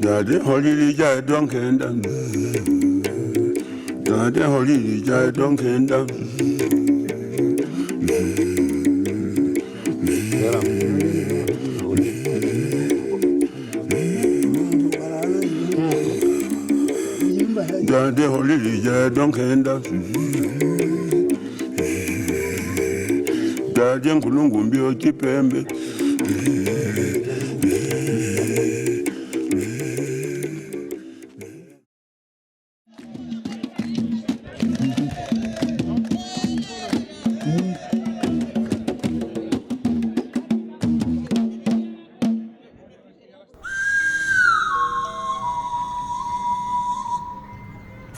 Jade holili jade donkenda. Jade holili jade donkenda. Jade holili jade donkenda. Jade nkulungu mbio chipembe.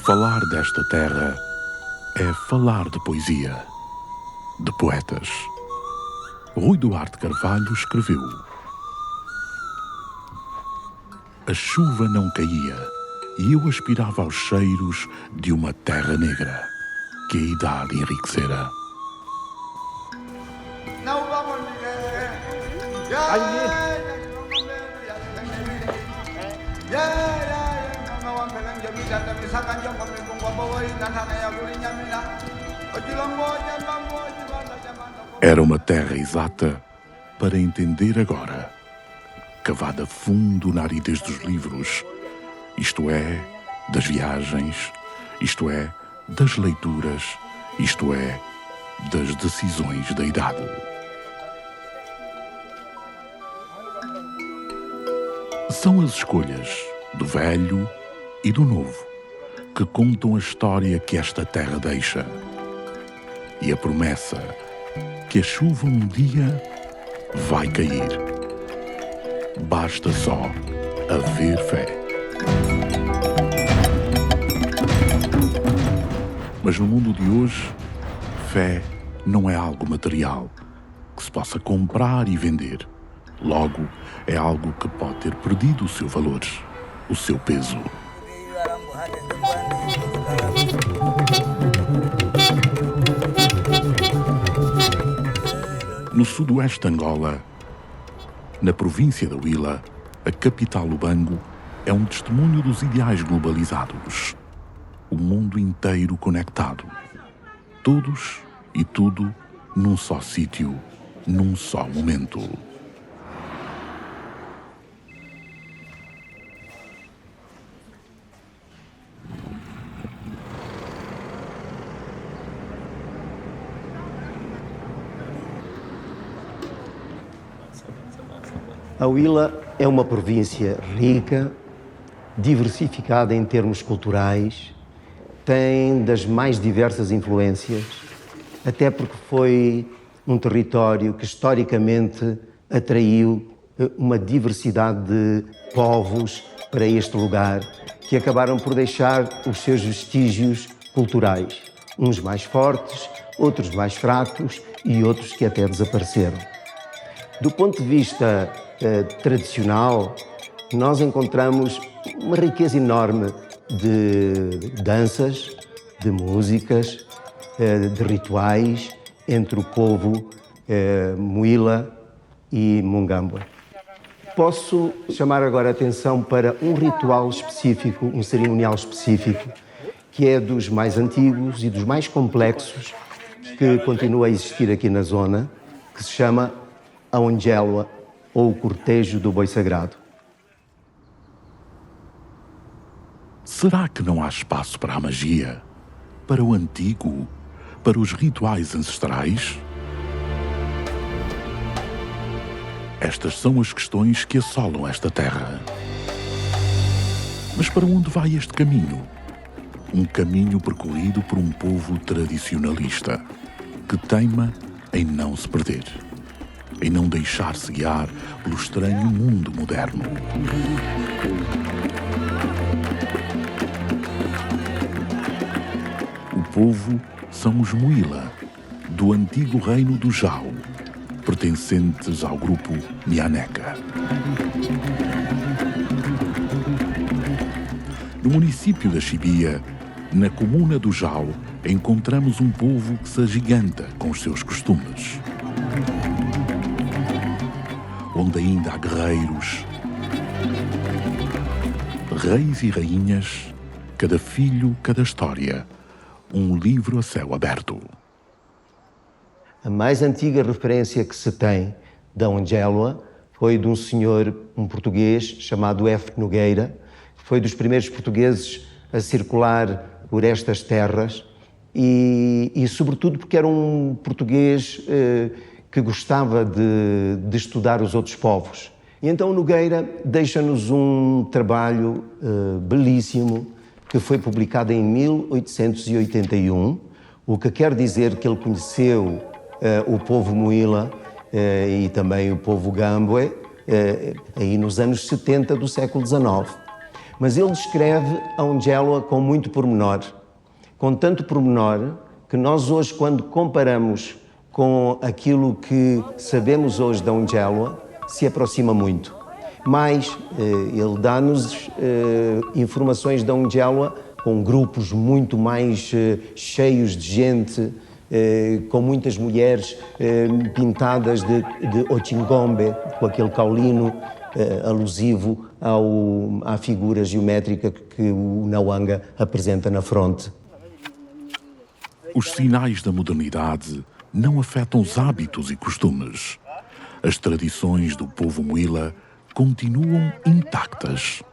Falar desta terra é falar de poesia, de poetas. Rui Duarte Carvalho escreveu: a chuva não caía e eu aspirava aos cheiros de uma terra negra que a idade enriquecera. Era uma terra exata para entender agora, cavada fundo na aridez dos livros, isto é, das viagens, isto é, das leituras, isto é, das decisões da idade. São as escolhas do velho e do novo que contam a história que esta terra deixa e a promessa que a chuva um dia vai cair. Basta só haver fé. Mas no mundo de hoje, fé não é algo material que se possa comprar e vender. Logo, é algo que pode ter perdido o seu valor, o seu peso. No sudoeste de Angola, na província da Huila, a capital Lubango é um testemunho dos ideais globalizados. O mundo inteiro conectado. Todos e tudo num só sítio, num só momento. A Huila é uma província rica, diversificada em termos culturais, tem das mais diversas influências, até porque foi um território que historicamente atraiu uma diversidade de povos para este lugar, que acabaram por deixar os seus vestígios culturais, uns mais fortes, outros mais fracos e outros que até desapareceram. Do ponto de vista tradicional, nós encontramos uma riqueza enorme de danças, de músicas, de rituais entre o povo Muila e Mungamba. Posso chamar agora a atenção para um ritual específico, um cerimonial específico, que é dos mais antigos e dos mais complexos, que continua a existir aqui na zona, que se chama a Ongélua, ou o cortejo do boi sagrado. Será que não há espaço para a magia, para o antigo, para os rituais ancestrais? Estas são as questões que assolam esta terra. Mas para onde vai este caminho? Um caminho percorrido por um povo tradicionalista, que teima em não se perder, em não deixar-se guiar pelo estranho mundo moderno. O povo são os Muila, do antigo reino do Jau, pertencentes ao grupo Mianeca. No município da Chibia, na comuna do Jau, encontramos um povo que se agiganta com os seus costumes. onde ainda há guerreiros, reis e rainhas, cada filho, cada história, um livro a céu aberto. A mais antiga referência que se tem da Ongélua foi de um senhor, um português, chamado F. Nogueira, que foi dos primeiros portugueses a circular por estas terras e sobretudo porque era um português que gostava de estudar os outros povos. E então Nogueira deixa-nos um trabalho belíssimo que foi publicado em 1881, o que quer dizer que ele conheceu o povo Muila e também o povo Gambwe aí nos anos 70 do século XIX. Mas ele descreve a Ongélua com muito pormenor, com tanto pormenor que nós hoje, quando comparamos com aquilo que sabemos hoje da Ongélua, se aproxima muito. Mas ele dá-nos informações da Ongélua com grupos muito mais cheios de gente, com muitas mulheres pintadas de Ochingombe, com aquele caulino alusivo à figura geométrica que o Nawanga apresenta na fronte. Os sinais da modernidade não afetam os hábitos e costumes. As tradições do povo Muila continuam intactas.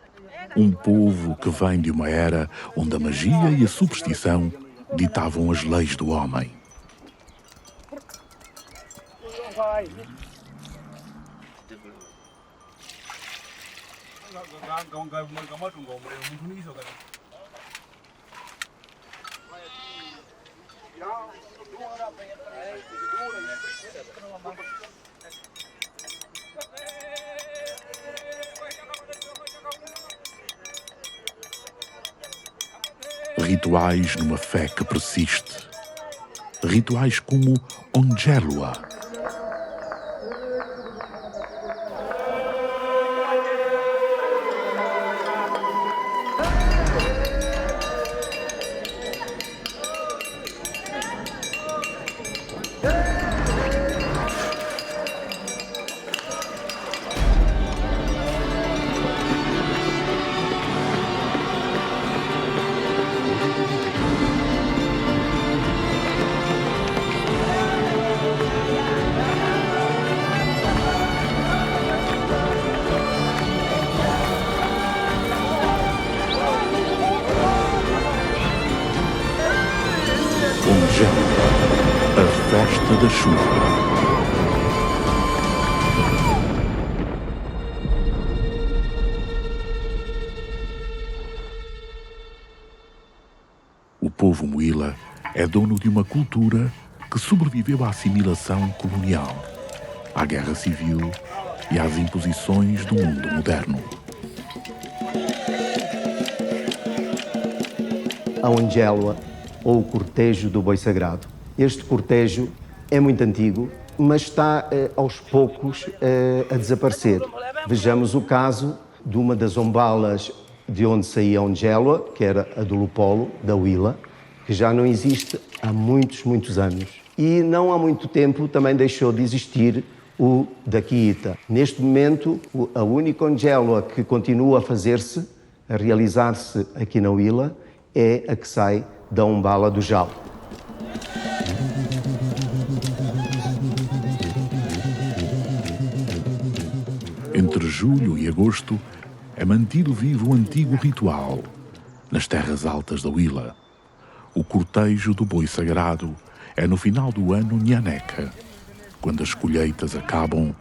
Um povo que vem de uma era onde a magia e a superstição ditavam as leis do homem. Rituais numa fé que persiste. Rituais como Ongélua. Ongélua, a festa da chuva. O povo Muila é dono de uma cultura que sobreviveu à assimilação colonial, à guerra civil e às imposições do mundo moderno. A Ongélua, ou o cortejo do boi sagrado. Este cortejo é muito antigo, mas está aos poucos a desaparecer. Vejamos o caso de uma das ombalas de onde saía a Ongélua, que era a do Lupolo, da Huila, que já não existe há muitos, muitos anos. E não há muito tempo também deixou de existir o da Quiita. Neste momento, a única Ongélua que continua a fazer-se, a realizar-se aqui na Huila, é a que sai da Umbala do Jal. Entre julho e agosto é mantido vivo o antigo ritual nas terras altas da Huila. O cortejo do boi sagrado é no final do ano Nhaneca, quando as colheitas acabam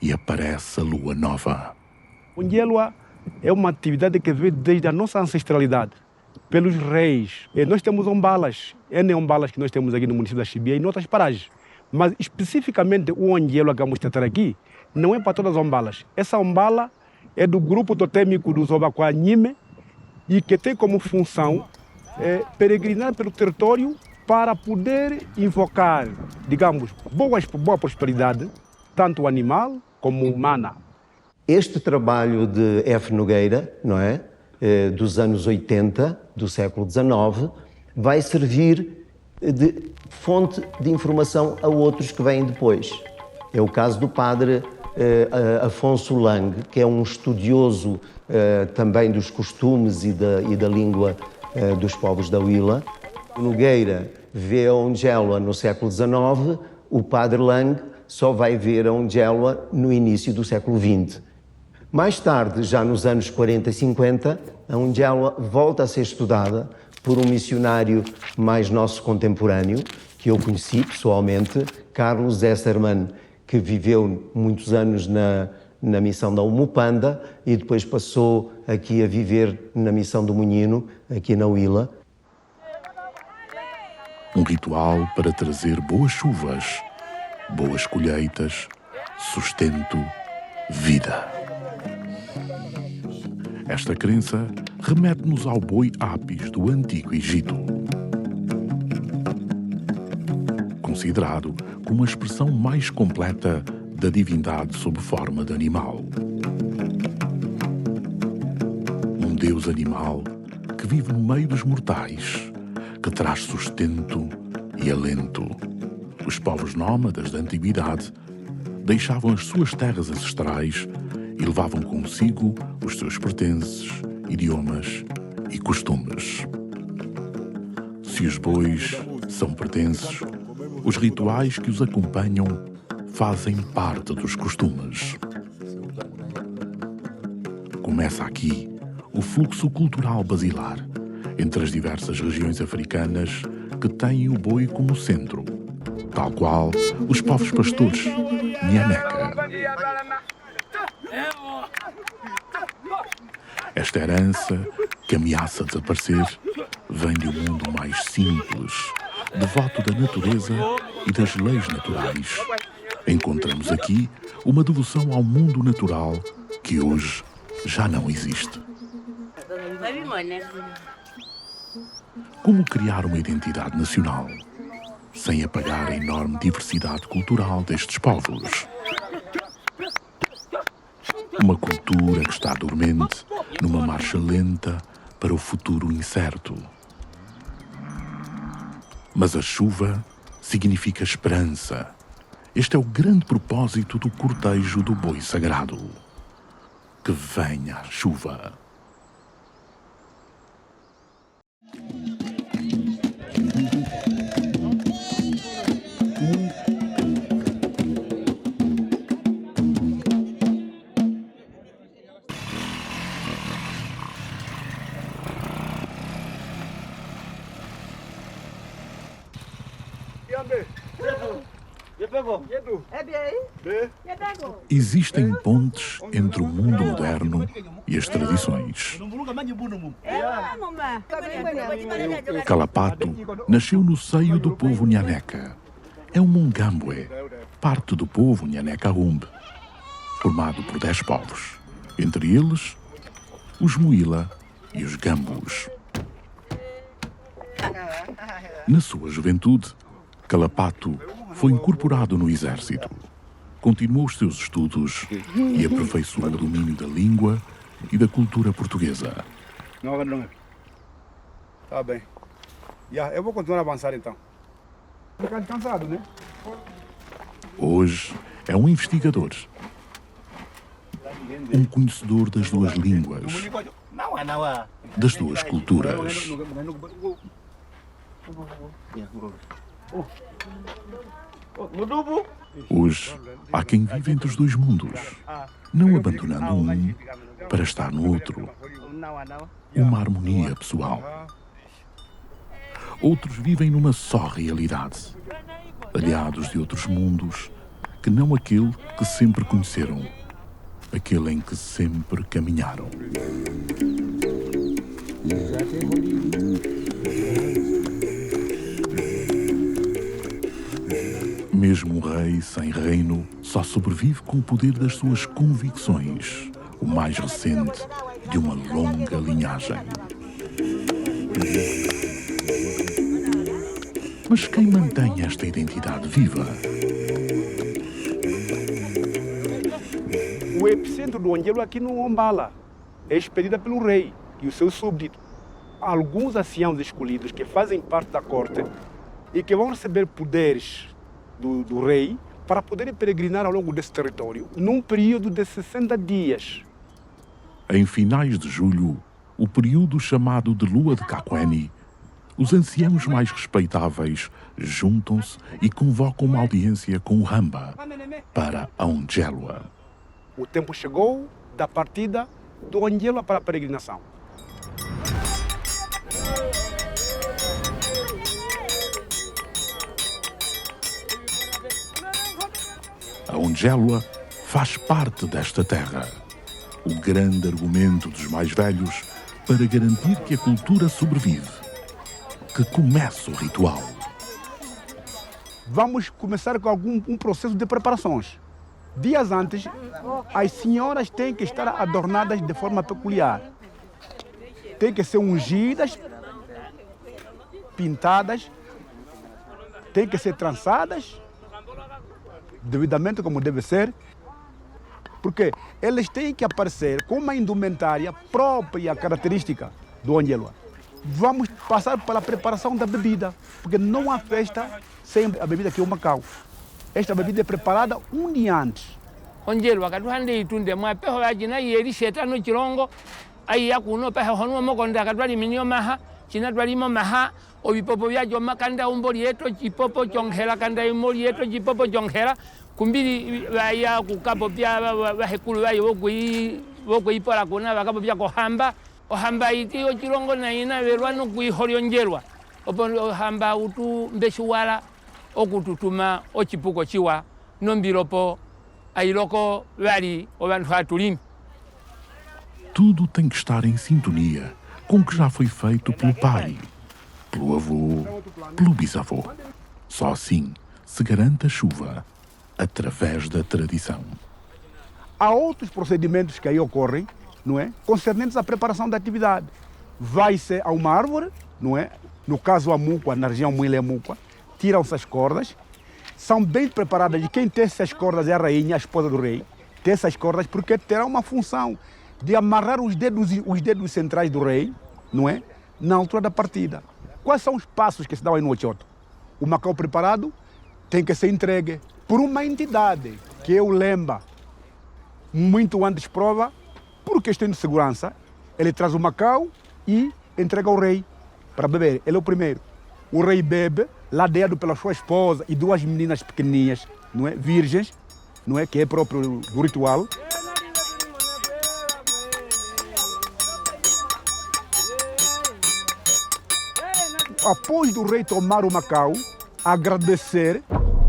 e aparece a lua nova. Ongélua é uma atividade que veio desde a nossa ancestralidade, pelos reis. Nós temos ombalas, ombalas que nós temos aqui no município da Chibia e em outras paragens. Mas especificamente o Ongélua que vamos tratar aqui não é para todas as ombalas. Essa ombala é do grupo totêmico dos Obaquanhime e que tem como função peregrinar pelo território para poder invocar, digamos, boa prosperidade, tanto animal como humana. Este trabalho de F. Nogueira, não é? Dos anos 80, do século XIX, vai servir de fonte de informação a outros que vêm depois. É o caso do padre Afonso Lang, que é um estudioso também dos costumes e da língua dos povos da Huila. O Nogueira vê a Ongélua no século XIX, o padre Lang só vai ver a Ongélua no início do século XX. Mais tarde, já nos anos 40 e 50, a Ongélua volta a ser estudada por um missionário mais nosso contemporâneo, que eu conheci pessoalmente, Carlos Esserman, que viveu muitos anos na missão da Umupanda e depois passou aqui a viver na missão do Munhino, aqui na Huila. Um ritual para trazer boas chuvas, boas colheitas, sustento, vida. Esta crença remete-nos ao boi Apis do Antigo Egito, considerado como a expressão mais completa da divindade sob forma de animal. Um deus animal que vive no meio dos mortais, que traz sustento e alento. Os povos nómadas da antiguidade deixavam as suas terras ancestrais e levavam consigo os seus pertences, idiomas e costumes. Se os bois são pertences, os rituais que os acompanham fazem parte dos costumes. Começa aqui o fluxo cultural basilar entre as diversas regiões africanas que têm o boi como centro, tal qual os povos pastores Nhaneca. Esta herança, que ameaça desaparecer, vem de um mundo mais simples, devoto da natureza e das leis naturais. Encontramos aqui uma devoção ao mundo natural que hoje já não existe. Como criar uma identidade nacional sem apagar a enorme diversidade cultural destes povos? Uma cultura que está dormente numa marcha lenta para o futuro incerto. Mas a chuva significa esperança. Este é o grande propósito do cortejo do boi sagrado. Que venha a chuva. Existem pontes entre o mundo moderno e as tradições. Kalapato nasceu no seio do povo Nhaneca. É um Mungambwe, parte do povo Nhaneca-Humbe, formado por 10 povos, entre eles os Muila e os Gambus. Na sua juventude, Kalapato foi incorporado no exército. Continuou os seus estudos e aperfeiçoou o domínio da língua e da cultura portuguesa. Não. Tá bem. Eu vou continuar a avançar então. Ficar descansado, né? Hoje é um investigador, um conhecedor das duas línguas, das duas culturas. Hoje há quem vive entre os dois mundos, não abandonando um para estar no outro. Uma harmonia pessoal. Outros vivem numa só realidade, aliados de outros mundos que não aquele que sempre conheceram, aquele em que sempre caminharam. Mesmo um rei sem reino só sobrevive com o poder das suas convicções, o mais recente de uma longa linhagem. Mas quem mantém esta identidade viva? O epicentro do Ongélua aqui no Ombala é expedida pelo rei e os seus súbditos. Há alguns anciãos escolhidos que fazem parte da corte e que vão receber poderes do rei para poderem peregrinar ao longo desse território, num período de 60 dias. Em finais de julho, o período chamado de Lua de Caqueni, os anciãos mais respeitáveis juntam-se e convocam uma audiência com o Ramba para a Onjelua. O tempo chegou da partida do Onjelua para a peregrinação. A Onjelua faz parte desta terra. O grande argumento dos mais velhos para garantir que a cultura sobrevive. Que comece o ritual. Vamos começar com um processo de preparações. Dias antes, as senhoras têm que estar adornadas de forma peculiar. Têm que ser ungidas, pintadas, têm que ser trançadas, devidamente como deve ser, porque eles têm que aparecer com uma indumentária própria, característica do Onjelua. Vamos passar pela preparação da bebida, porque não há festa sem a bebida que é o macau. Esta bebida é preparada um dia antes. Onjelua katuhande itunde mwa peho yajina yeri shetano chirongo ai yakuno peho hono mokonda katwali minyo maha china twalimo maha obipopo byajo makanda umboli yeto chipopo chonghela kanda imoli yeto chipopo chonghela kumbili baya kukapo bya bahekulu bayo bokuipola kuna bakapo bya kohamba ohamba iti ochirongo na ina berwano kuiholi Onjelua opo ohamba utu mbeshuwala okututuma ochipuko chiwa nombilopo ailoko bali obantu atulimi. Tudo tem que estar em sintonia com o que já foi feito pelo pai, pelo avô, pelo bisavô. Só assim se garante a chuva, através da tradição. Há outros procedimentos que aí ocorrem, não é? Concernentes à preparação da atividade. Vai-se a uma árvore, não é? No caso a mucua, na região Muile-Mucua, tiram-se as cordas, são bem preparadas, e quem tem essas cordas é a rainha, a esposa do rei, tem essas cordas porque terá uma função de amarrar os dedos centrais do rei, não é? Na altura da partida. Quais são os passos que se dão aí no Ochoto? O macau preparado tem que ser entregue por uma entidade, que é o Lemba. Muito antes prova, por questão de segurança, ele traz o macau e entrega ao rei para beber. Ele é o primeiro. O rei bebe, ladeado pela sua esposa e duas meninas pequenininhas, não é? Virgens, não é? Que é próprio do ritual. Após do rei tomar o macau, agradecer,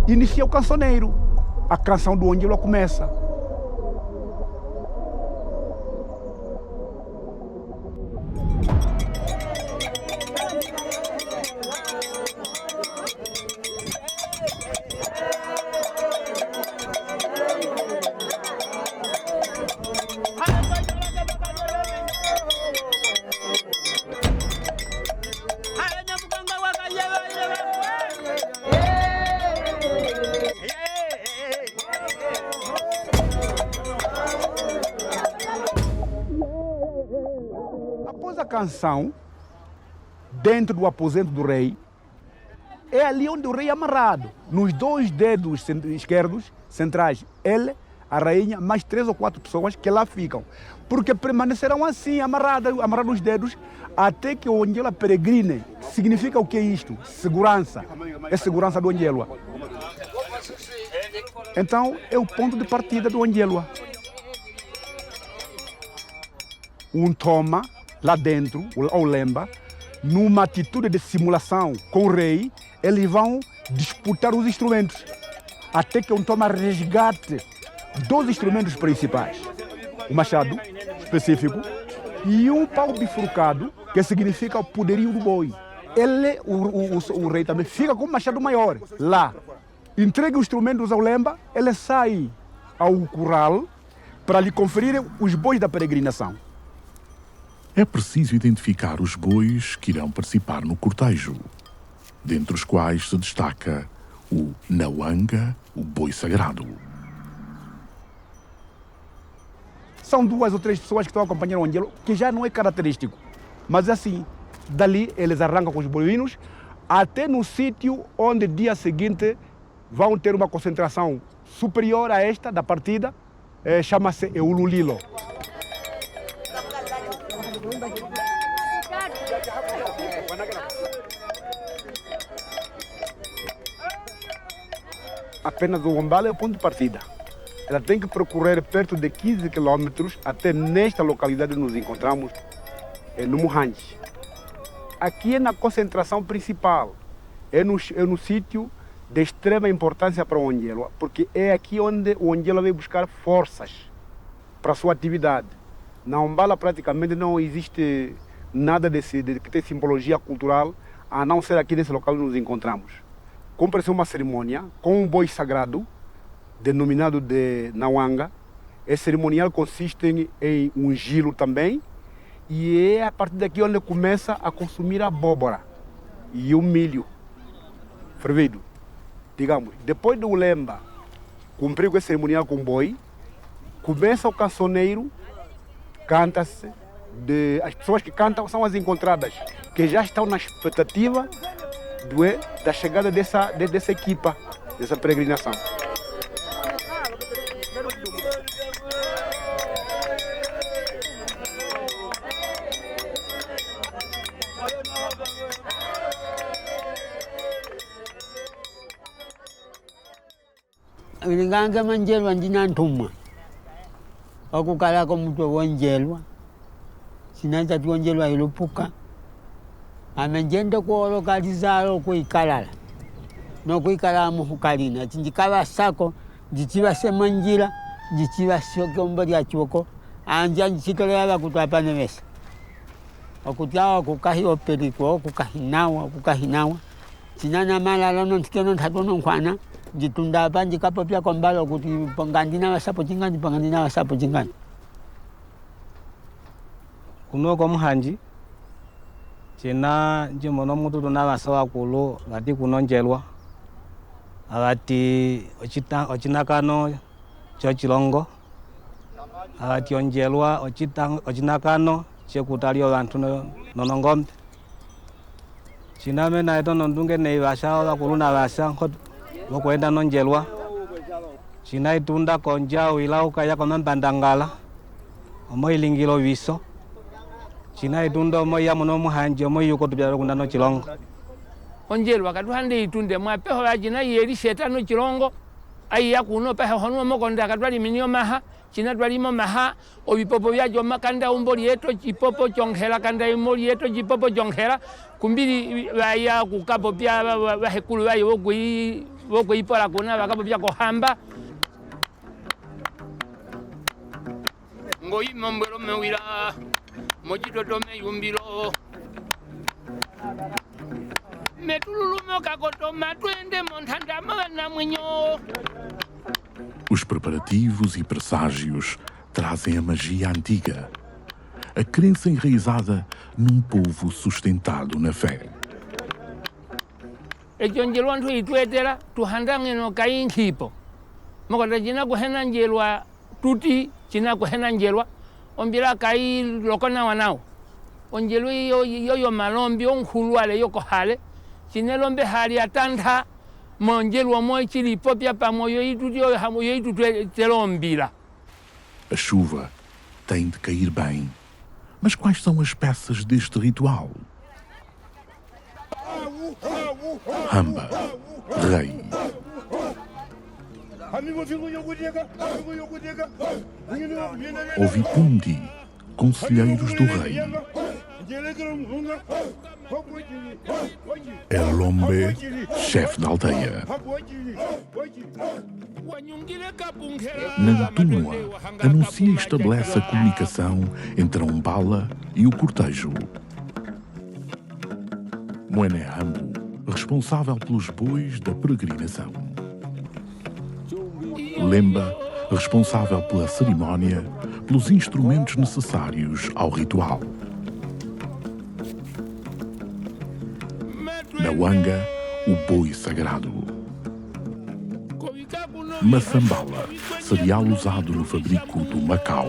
inicia o cancioneiro. A canção do Onjelua começa. Após a canção, dentro do aposento do rei, é ali onde o rei é amarrado, nos dois dedos esquerdos, centrais, ele, a rainha, mais 3 ou 4 pessoas que lá ficam. Porque permanecerão assim, amarrados os dedos, até que o Onjelua peregrine. Significa o que é isto? Segurança. É segurança do Onjelua. Então, é o ponto de partida do Onjelua. Um toma lá dentro, o Lemba, numa atitude de simulação com o rei, eles vão disputar os instrumentos, até que um toma resgate dos instrumentos principais. O machado específico e um pau bifurcado, que significa o poderio do boi. Ele, o rei também, fica com um machado maior lá. Entrega os instrumentos ao Lemba, ele sai ao curral para lhe conferir os bois da peregrinação. É preciso identificar os bois que irão participar no cortejo, dentre os quais se destaca o Nawanga, o boi sagrado. São 2 ou 3 pessoas que estão acompanhando o Onjelua, que já não é característico. Mas assim, dali eles arrancam com os boinos até no sítio onde dia seguinte vão ter uma concentração superior a esta da partida chama-se Eululilo. Apenas o Umbala é o ponto de partida. Ela tem que percorrer perto de 15 quilômetros até nesta localidade que nos encontramos, no Muhanji. Aqui é na concentração principal, é no sítio de extrema importância para o Onjelwa, porque é aqui onde o Onjelwa vai buscar forças para a sua atividade. Na Umbala praticamente não existe nada de que tem simbologia cultural, a não ser aqui nesse local que nos encontramos. Cumpre-se uma cerimônia com um boi sagrado, denominado de Nawanga. Esse cerimonial consiste em ungí-lo também, e é a partir daqui onde começa a consumir a abóbora e o milho fervido. Digamos, depois do Lemba cumprir com esse cerimonial com o boi, começa o cancioneiro, canta-se. As pessoas que cantam são as encontradas, que já estão na expectativa da chegada dessa equipa, dessa peregrinação. Ilinganga manjelwa ndinantuma okukala komuntu wonjelwa sinanza tuonjelwa ilupuka amenjende kuolokalizalo okuikalala nokuikala muhukalina tinjikaba sako jichiba semanjira jichiba syokombo lya chuko anja nchikole aba kutapane besa okutyawa kukahiyo peliko okukahinawa sinana malala no ntikeno ntatono nkwana jitunda apa njikapo pia kombalo kuti pangandina wasapo chingani kunoko Muhanji china njimono mututu na basawa kulo ngati kunonjelwa abati ochinakano chochilongo abati onjelwa ochinakano chekutalio bantu nonongombe chiname na ito nondunge nei bashawa kuluna basa mokwenda nonjelwa china itunda konja wilauka ya komambandangala omoilingilo viso china itunda omoya muno Muhanji omoyuko tubyalo kunano chilongo onjelwa katuhande itunde mwapeho bajina yeri shetano chilongo aiya kuno peho hono mokonda katwali minyo maha china twalimo maha obipopo byajo makanda umboli yeto chipopo chonghela kanda umboli yeto chipopo chonghela kumbili baya kukapo pya bahekulu bayo bokuipola kuna bakapo pya kohamba ngoyi mombero mewira mojito me yumbilo metululumo kakotoma twende montanda mana mwenyo. Os preparativos e presságios trazem a magia antiga, a crença enraizada num povo sustentado na fé. Ejonjelwa ntu itwetera tuhandange no kainkipo mokonda jina kuhena njelwa tuti china kuhena njelwa ombira kai lokona wanao onjelu yo malombi onkhulwale yoko hale chinelombe hali atantha monjelwa mo chili popya pamoyo itutio hamoyo itutelombira. A chuva tem de cair bem. Mas quais são as peças deste ritual? Hamba, rei. Ovipundi, conselheiros do rei. Elombe, chefe da aldeia. Nantumua anuncia e estabelece a comunicação entre a Umbala e o cortejo. Moene Hambu, responsável pelos bois da peregrinação. Lemba, responsável pela cerimónia, pelos instrumentos necessários ao ritual. Na Wanga, o boi sagrado. Maçambala, cereal usado no fabrico do Macau,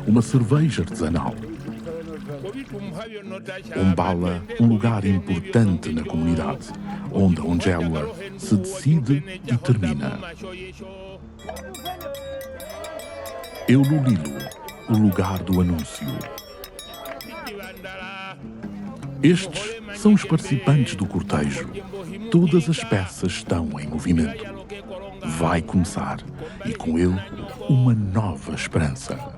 uma cerveja artesanal. Umbala, um lugar importante na comunidade, onde a Onjelwa se decide e termina. Eululilo, o lugar do anúncio. Estes são os participantes do cortejo. Todas as peças estão em movimento. Vai começar, e com ele, uma nova esperança.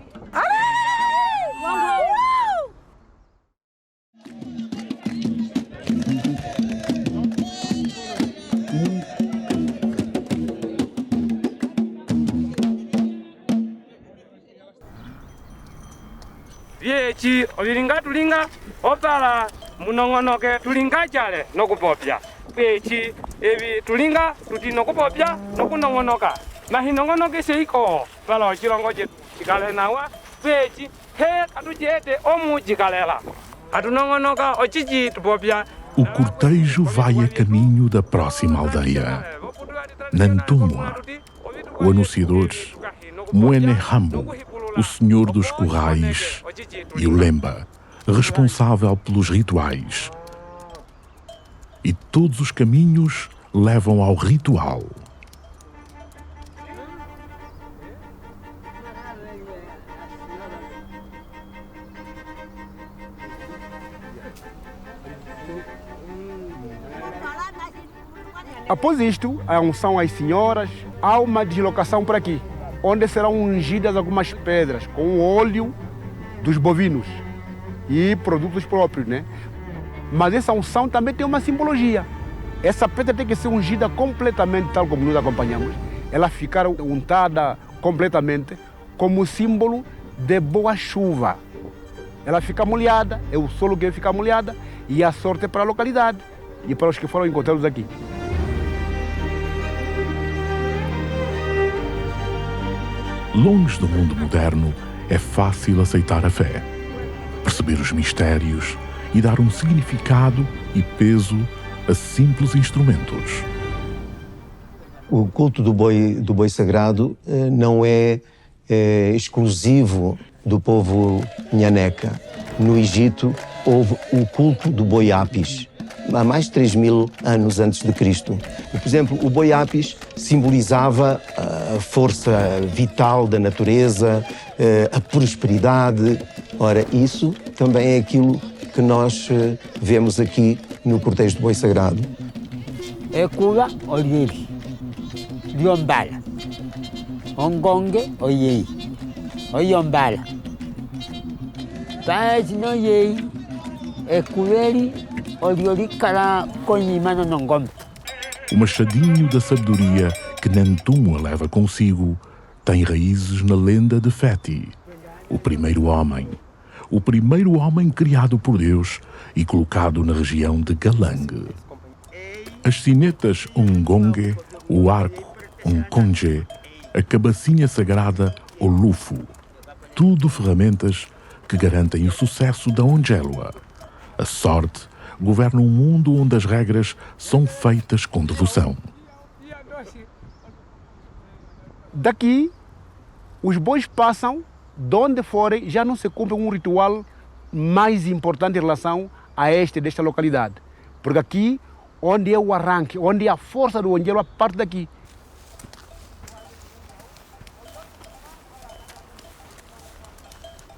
Viechi oviringa tulinga opala munongonoke tulinga chale nokupopya viechi evi tulinga tuti nokupopya nokunongonoka mahinongonoke seiko pala chilongo chetu chikale nawa viechi he katujete omu chikalela atunongonoka ochichi tupopya. O cortejo vai a caminho da próxima aldeia. Nantumwa, o anunciador, Mwene Hambo, o senhor dos currais, e o Lemba, responsável pelos rituais. E todos os caminhos levam ao ritual. Após isto, a unção às senhoras, há uma deslocação por aqui, onde serão ungidas algumas pedras com o óleo dos bovinos e produtos próprios, né? Mas essa unção também tem uma simbologia. Essa pedra tem que ser ungida completamente, tal como nós acompanhamos. Ela ficar untada completamente como símbolo de boa chuva. Ela fica molhada, é o solo que fica molhada e a sorte é para a localidade e para os que foram encontrados aqui. Longe do mundo moderno, é fácil aceitar a fé, perceber os mistérios e dar um significado e peso a simples instrumentos. O culto do boi sagrado não é exclusivo do povo nhaneca. No Egito houve o culto do boi Apis, há mais de 3.000 anos antes de Cristo. Por exemplo, o boi Apis simbolizava a força vital da natureza, a prosperidade. Ora, isso também é aquilo que nós vemos aqui no cortejo do boi sagrado. É cura olhei, liombala, ongonge olhei, olhombala, paz não olhei, é cureri olhei cara conhimano não gom. O machadinho da sabedoria que Nantumwa leva consigo tem raízes na lenda de Feti, o primeiro homem criado por Deus e colocado na região de Galang. As sinetas Ongonge, o arco Onkonje, a cabacinha sagrada Olufu, tudo ferramentas que garantem o sucesso da Onjelwa. A sorte governa um mundo onde as regras são feitas com devoção. Daqui, os bois passam, de onde forem, já não se cumpre um ritual mais importante em relação a desta localidade. Porque aqui, onde é o arranque, onde é a força do Onjelwa, parte daqui.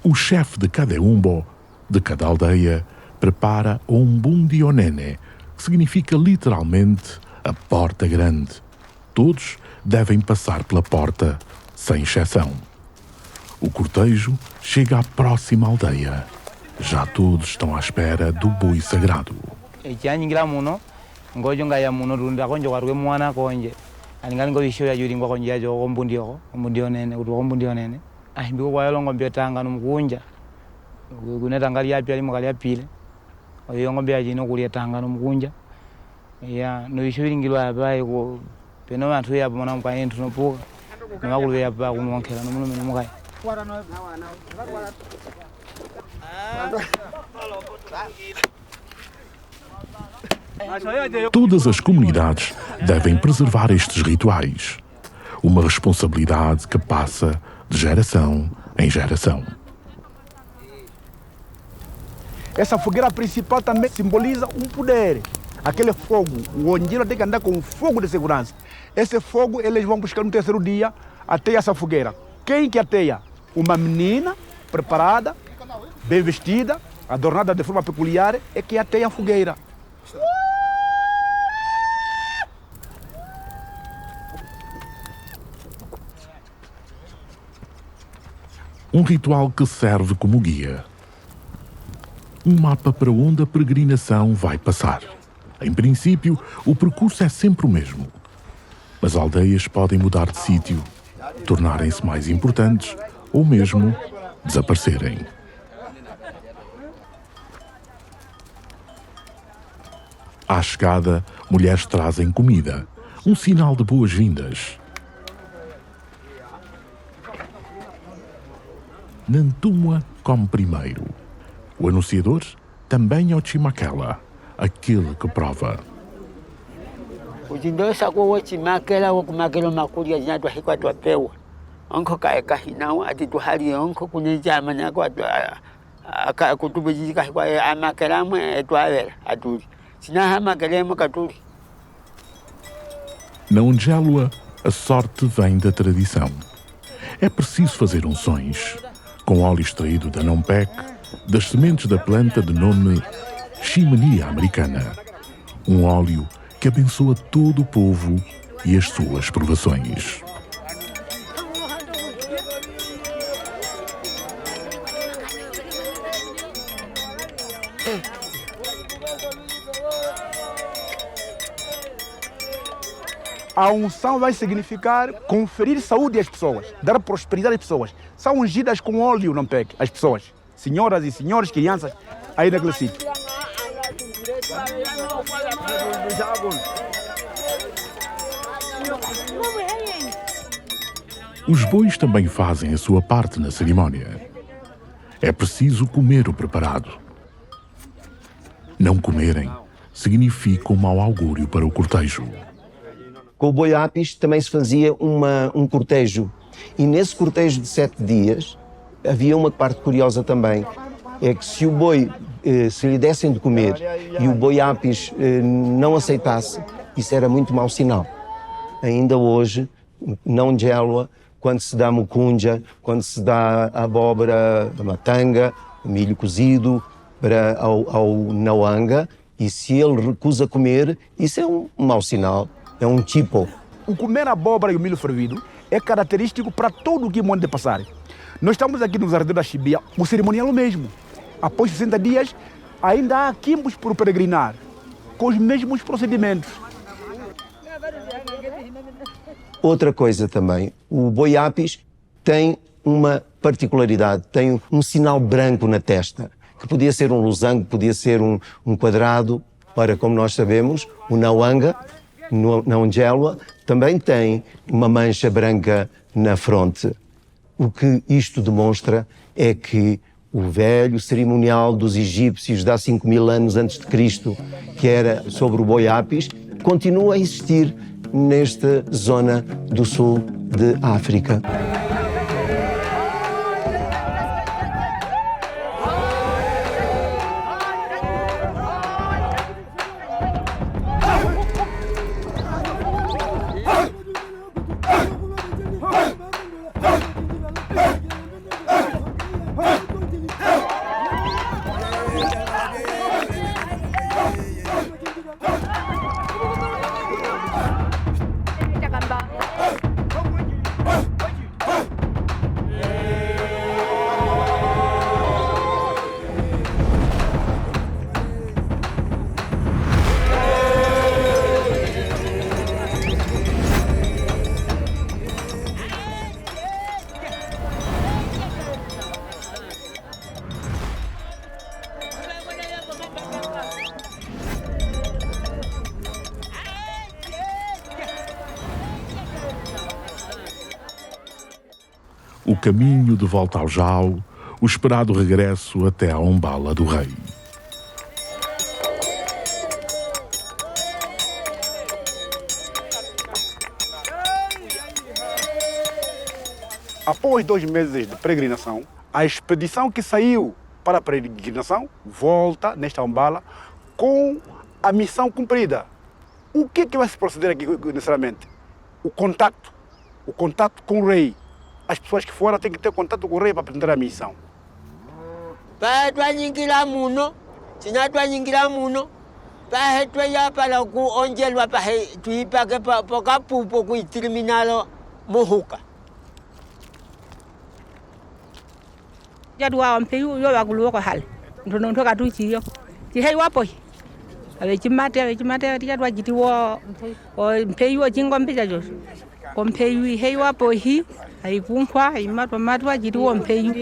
O chefe de cada umbo, de cada aldeia, prepara o Umbundionene, que significa literalmente a porta grande. Todos devem passar pela porta, sem exceção. O cortejo chega à próxima aldeia. Já todos estão à espera do boi sagrado. Oyo ngombe ajino kulia tanga no mukunja ya no ishiringilwa abaye ko peno bantu ya bona mpa yentu no puka no makulu ya ba kumonkela no muno no mukai. Todas as comunidades devem preservar estes rituais. Uma responsabilidade que passa de geração em geração. Essa fogueira principal também simboliza um poder. Aquele fogo, o Onjelwa tem que andar com fogo de segurança. Esse fogo eles vão buscar no terceiro dia, ateia essa fogueira. Quem que ateia? Uma menina preparada, bem vestida, adornada de forma peculiar, é que ateia a fogueira. Um ritual que serve como guia. Um mapa para onde a peregrinação vai passar. Em princípio, o percurso é sempre o mesmo. As aldeias podem mudar de sítio, tornarem-se mais importantes ou mesmo desaparecerem. À chegada, mulheres trazem comida, um sinal de boas-vindas. Nantumua come primeiro. O anunciador também é o Chimakela, aquele que prova. Ujindosa kwa wachimakela wakumakelo makulia jinatwa hikwa twapewa. Onko kaeka hinao ati tuhali onko kunejama nyako kutubujika hikwa amakela mwe etwavela atuli. Sinaha makelemo katuli. Na Ongélua, a sorte vem da tradição. É preciso fazer unções, com óleo extraído da Nompec, das sementes da planta de nome Ximania americana. Um óleo que abençoa todo o povo e as suas provações. A unção vai significar conferir saúde às pessoas, dar prosperidade às pessoas. São ungidas com óleo, não pegue, as pessoas. Senhoras e senhores, crianças, aí naquele sítio. Os bois também fazem a sua parte na cerimónia. É preciso comer o preparado. Não comerem significa um mau augúrio para o cortejo. Com o boi Apis também se fazia um cortejo. E nesse cortejo de 7 dias havia uma parte curiosa também. É que se o boi, se lhe dessem de comer e o boi Apis não aceitasse, isso era muito mau sinal. Ainda hoje, na Ongélua, quando se dá mucunja, quando se dá a abóbora, a matanga, o milho cozido ao nauanga, e se ele recusa comer, isso é um mau sinal. É um tipo. O comer a abóbora e o milho fervido é característico para todo o que manda passar. Nós estamos aqui nos arredores da Chibia, o cerimonial mesmo. Após 60 dias, ainda há quimbos por peregrinar, com os mesmos procedimentos. Outra coisa também, o boi Apis tem uma particularidade, tem um sinal branco na testa, que podia ser um losango, podia ser um quadrado. Ora, como nós sabemos, o nauanga, na Ongélua, também tem uma mancha branca na fronte. O que isto demonstra é que o velho cerimonial dos egípcios de há 5.000 anos antes de Cristo, que era sobre o boi Apis, continua a existir nesta zona do sul de África. O caminho de volta ao Jau, o esperado regresso até a Umbala do Rei. Após 2 meses de peregrinação, a expedição que saiu para a peregrinação volta nesta Umbala com a missão cumprida. O que vai se proceder aqui necessariamente? O contacto o contato com o rei. As pessoas que foram têm que ter contato com o rei para apresentar a missão. Para twanyingira muno, sina twanyingira muno, para twaya para ku onjelwa para tuipa ke poka pupo ku terminalo mohuka. Jadwa mpeyu yo bagulu ko hal. Ndono ntoka tu chiyo. Ti hei wapo. Ave chimate jadwa jiti wo mpeyu jingo mpeja jo. Ko mpeyu hei wapo hi. Ai kunkwa imatwa jiti wo mpeyu.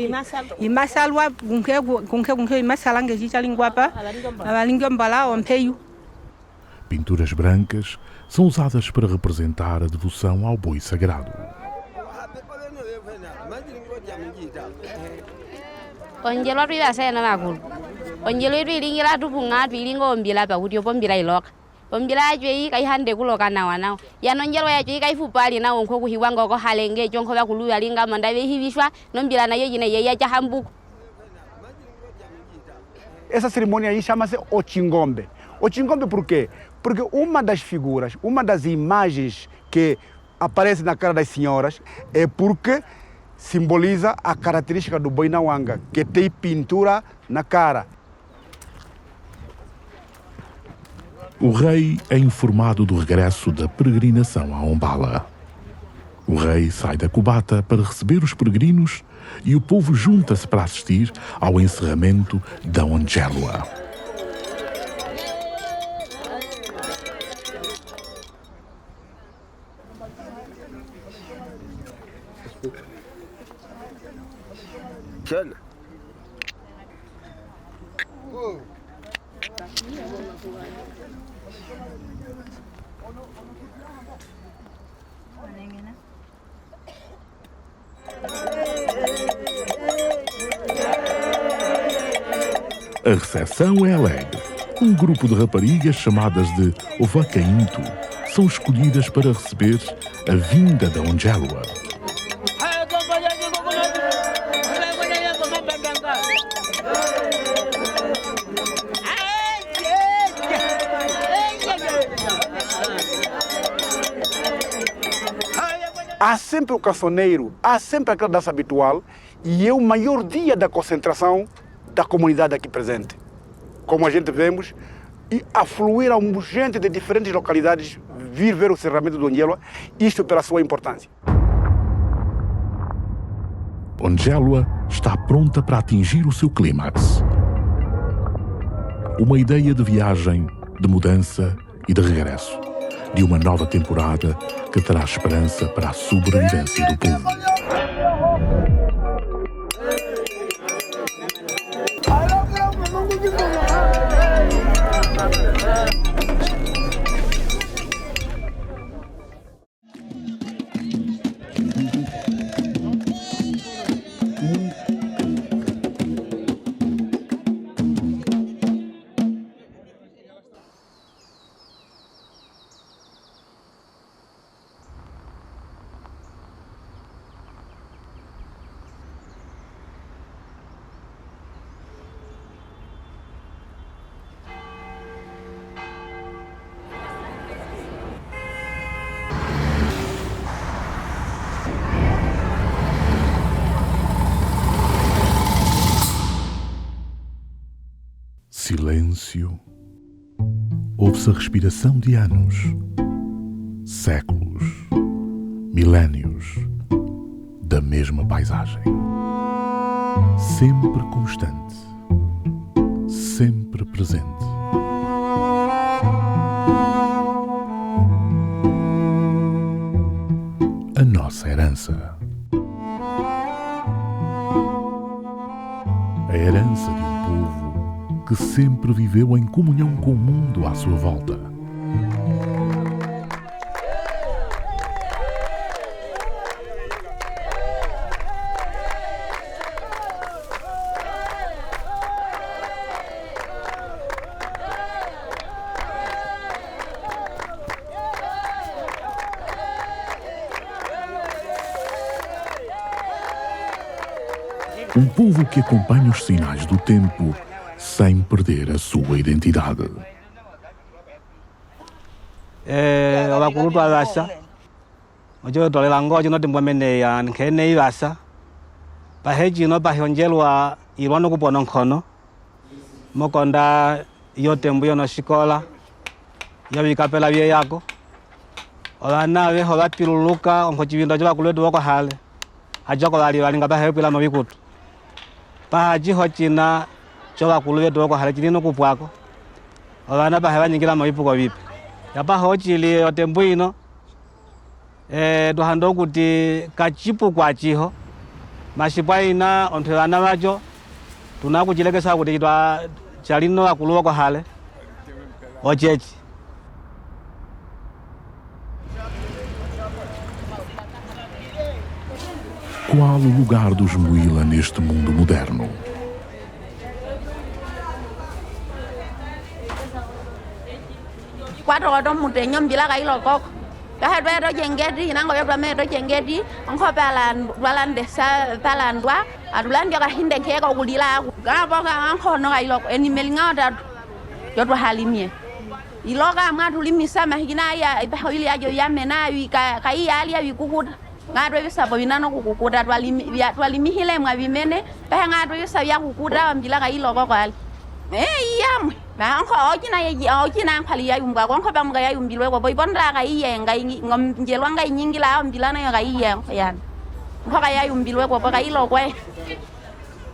Imasalwa kunke imasalange chichalingwa pa. Abalingyo mbala o mpeyu. Pinturas brancas são usadas para representar a devoção ao boi sagrado. Onjelo rida saya na makul. Onjelo rilingira tu bunga rilingo ombila pa utio pombila iloka. Pombila ajwe kai hande kuloka na wanao. Ya nonjelo ya jwe kai fupali na onko kuhiwanga ko halenge jonko ba kulu yalinga mandabe hivishwa nombila na yeye na yeye ya hambuku. Essa cerimônia aí chama-se o Chingombe. O Chingombe por quê? Porque uma das figuras, uma das imagens que aparece na cara das senhoras é porque simboliza a característica do boi Nawanga, que tem pintura na cara. O rei é informado do regresso da peregrinação a Ombala. O rei sai da cubata para receber os peregrinos e o povo junta-se para assistir ao encerramento da Onjelwa. A recepção é alegre. Um grupo de raparigas chamadas de Ovacainto são escolhidas para receber a vinda da Onjelwa. Há sempre o cancioneiro, há sempre aquela dança habitual e é o maior dia da concentração da comunidade aqui presente. Como a gente vemos, e afluíram gente de diferentes localidades vir ver o encerramento do Onjelwa, isto pela sua importância. Onjelwa está pronta para atingir o seu clímax. Uma ideia de viagem, de mudança e de regresso. De uma nova temporada que terá esperança para a sobrevivência do povo. Silêncio. Ouve-se a respiração de anos, séculos, milénios da mesma paisagem. Sempre constante, sempre presente. A nossa herança. A herança de um povo que sempre viveu em comunhão com o mundo à sua volta. Um povo que acompanha os sinais do tempo sem perder a sua identidade. Abakulu twabasha Ojo tolela ngojo no timbomene ya nkene ibasa. Paheji no pahonjelwa irwano kupona nkono. Mokonda yo tembu yo no shikola. Ya bikapela bye yako. Olana be hoba piluluka onko chibindo jo bakuledu wako hale. Ajoko bali balinga bahepila mabikutu. Pahaji hochina jo bakulubedu wako hale chilino kupwako. Olana baheba nyingila mabipuko bipi. Yapa hochili yo tembu ino. Duhando kuti kachipu kwa chiho mashipwa ina onthelana bajo tunakuchilekesa kuti chitwa chalino akuluwa kwa hale ochechi. Qual o lugar dos Muila neste mundo moderno? Quatro horas mutenyo mbila kailo koko. Kahadwa do jengedi nango yobra me do jengedi onko balande sa balandwa adulandi ka hinde ke ko gulila ga boga anko no kailo eni melinga da yodwa halimie iloga ngadu limisa mahigina ya ibahili ajo yamena wi kai ali ya kukuda ngadu bisabo binano kukuda twalimi hile mwa bimene pa ngadu bisabo ya kukuda mbila kailo ko kwali yam Bangko ojina nkhali ya yumba konko bamuga ya yumbilwe ko boybonda ga iyenga ngelwanga inyingila mbilana ya ga iyenga yan nkoka ya yumbilwe ko ga ilokwe.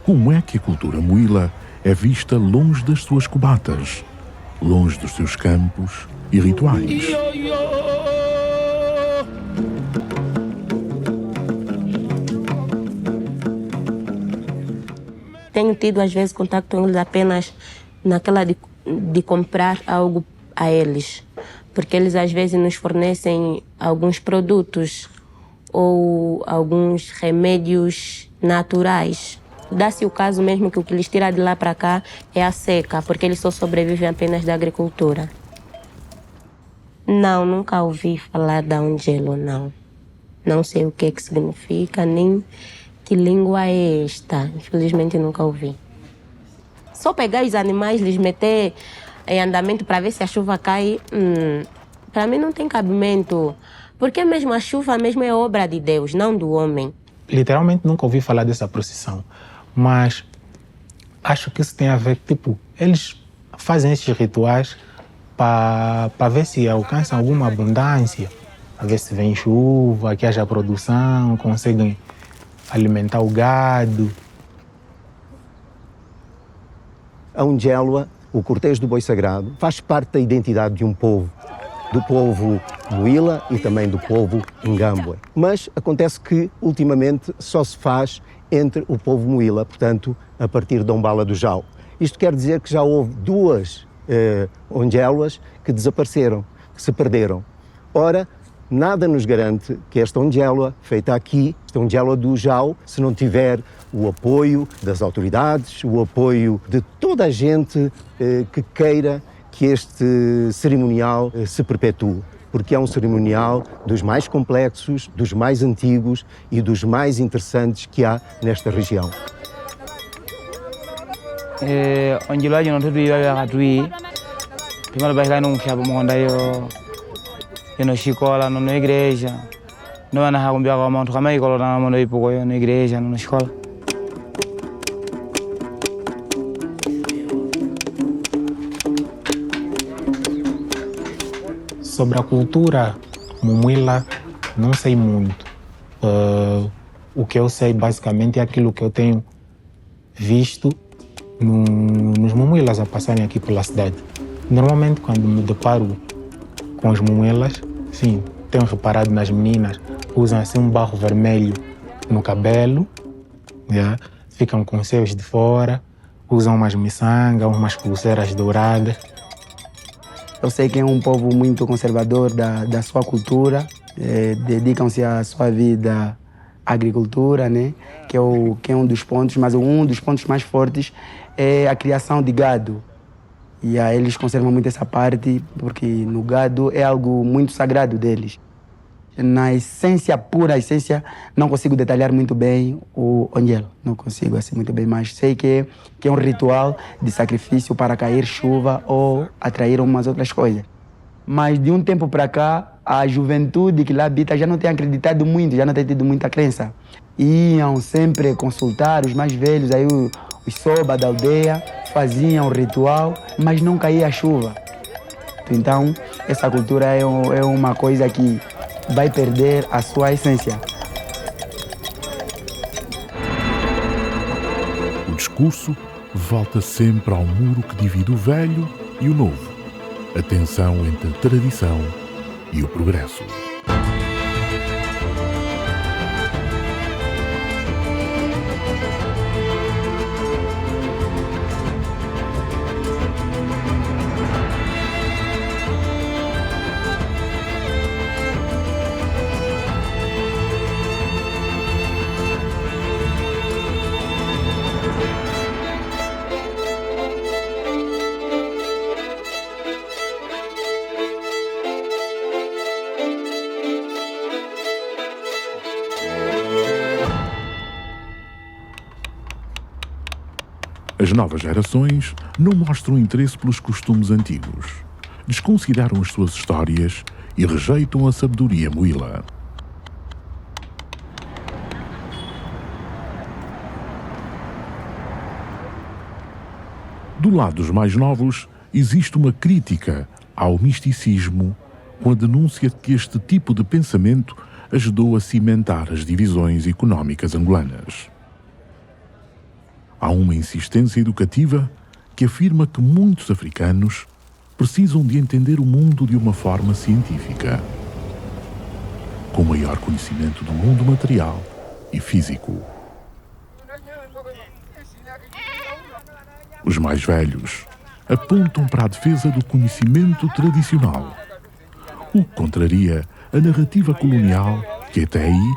Como é que a cultura Muila é vista longe das suas cobatas, longe dos seus campos e rituais? Tenho tido às vezes contato com eles apenas naquela de comprar algo a eles, porque eles às vezes nos fornecem alguns produtos ou alguns remédios naturais. Dá-se o caso mesmo que o que eles tiram de lá para cá é a seca, porque eles só sobrevivem apenas da agricultura. Não, nunca ouvi falar da ongelo, não. Não sei o que significa, nem que língua é esta. Infelizmente nunca ouvi. Só pegar os animais, lhes meter em andamento para ver se a chuva cai, para mim não tem cabimento. Porque mesmo a chuva mesmo é obra de Deus, não do homem. Literalmente nunca ouvi falar dessa procissão, mas acho que isso tem a ver, tipo, eles fazem esses rituais para ver se alcançam alguma abundância, para ver se vem chuva, que haja produção, conseguem alimentar o gado. A Ongélua, o cortejo do boi sagrado, faz parte da identidade de um povo, do povo Muila e também do povo Ngambwe. Mas acontece que, ultimamente, só se faz entre o povo Muila, portanto, a partir de Umbala do Jau. Isto quer dizer que já houve duas Ongéluas que desapareceram, que se perderam. Ora, nada nos garante que esta Ongélua, feita aqui, esta Ongélua do Jau, se não tiver o apoio das autoridades, o apoio de toda a gente que queira que este cerimonial se perpetue, porque é um cerimonial dos mais complexos, dos mais antigos e dos mais interessantes que há nesta região. Ongelo ajo no tudu iba katui pimalo bahila no mfiabo monda yo no escola no igreja no ana hakumbia kwa mtu kama ikolo na mondo ipuko yo no igreja no escola. Sobre a cultura Muila, não sei muito. O que eu sei basicamente é aquilo que eu tenho visto nos Mumuilas a passarem aqui pela cidade. Normalmente quando me deparo com os Mumuilas, sim, tenho reparado nas meninas, usam assim um barro vermelho no cabelo, yeah? Ficam com seios de fora, usam umas miçangas, umas pulseiras douradas. Eu sei que é um povo muito conservador da sua cultura, dedicam-se à sua vida à agricultura, né? que é um dos pontos, mas um dos pontos mais fortes é a criação de gado. E aí eles conservam muito essa parte, porque no gado é algo muito sagrado deles. Na essência, pura essência, não consigo detalhar muito bem o Ongelo. Não consigo assim muito bem, mas sei que é um ritual de sacrifício para cair chuva ou atrair umas outras coisas. Mas de um tempo para cá, a juventude que lá habita já não tem acreditado muito, já não tem tido muita crença. Iam sempre consultar os mais velhos, aí os soba da aldeia, faziam o ritual, mas não caía a chuva. Então, essa cultura é uma coisa que vai perder a sua essência. O discurso volta sempre ao muro que divide o velho e o novo, a tensão entre a tradição e o progresso. As novas gerações não mostram interesse pelos costumes antigos, desconsideram as suas histórias e rejeitam a sabedoria moíla. Do lado dos mais novos, existe uma crítica ao misticismo, com a denúncia de que este tipo de pensamento ajudou a cimentar as divisões económicas angolanas. Há uma insistência educativa que afirma que muitos africanos precisam de entender o mundo de uma forma científica, com maior conhecimento do mundo material e físico. Os mais velhos apontam para a defesa do conhecimento tradicional, o que contraria a narrativa colonial que até aí